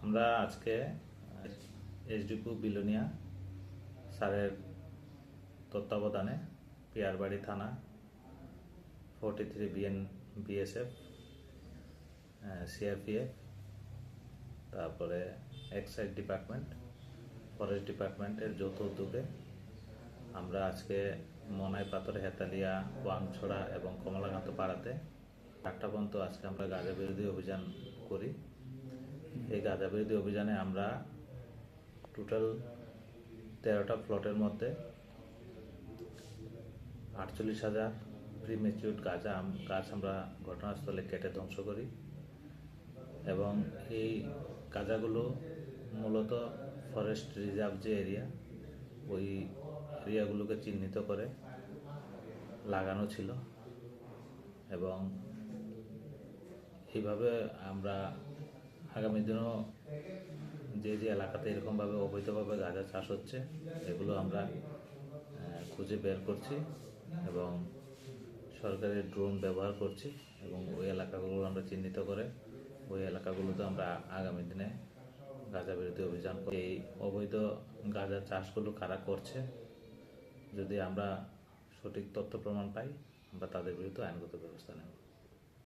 আমরা আজকে এসডিপু বিলোনিয়া স্যারের তত্ত্বাবধানে পিয়ারবাড়ি থানা 43 বিএসএফ সিআরপিএফ তারপরে এক্সাইজ ডিপার্টমেন্ট ফরেস্ট ডিপার্টমেন্টের যৌথ উদ্যোগে আমরা আজকে মনাই পাথর হেতালিয়া ওয়াংছড়া এবং কমলাকান্ত পাড়াতে 8টা পর্যন্ত আজকে আমরা গাঁজা বিরোধী অভিযান করি। এই গাঁজা বিরোধী অভিযানে আমরা টোটাল 13টা প্লটের মধ্যে 48,000 প্রিমেচিউর গাছ আমরা ঘটনাস্থলে কেটে ধ্বংস করি এবং এই গাঁজাগুলো মূলত ফরেস্ট রিজার্ভ যে এরিয়া ওই এরিয়াগুলোকে চিহ্নিত করে লাগানো ছিল এবং এইভাবে আমরা আগামী দিনও যে এলাকাতে এরকমভাবে অবৈধভাবে গাঁজা চাষ হচ্ছে এগুলো আমরা খুঁজে বের করছি এবং সরকারি ড্রোন ব্যবহার করছি এবং ওই এলাকাগুলো আমরা চিহ্নিত করে ওই এলাকাগুলোতে আমরা আগামী দিনে গাঁজা বিরোধী অভিযান করি। এই অবৈধ গাঁজা চাষগুলো কারা করছে যদি আমরা সঠিক তথ্য প্রমাণ পাই আমরা তাদের বিরুদ্ধে আইনগত ব্যবস্থা নেব।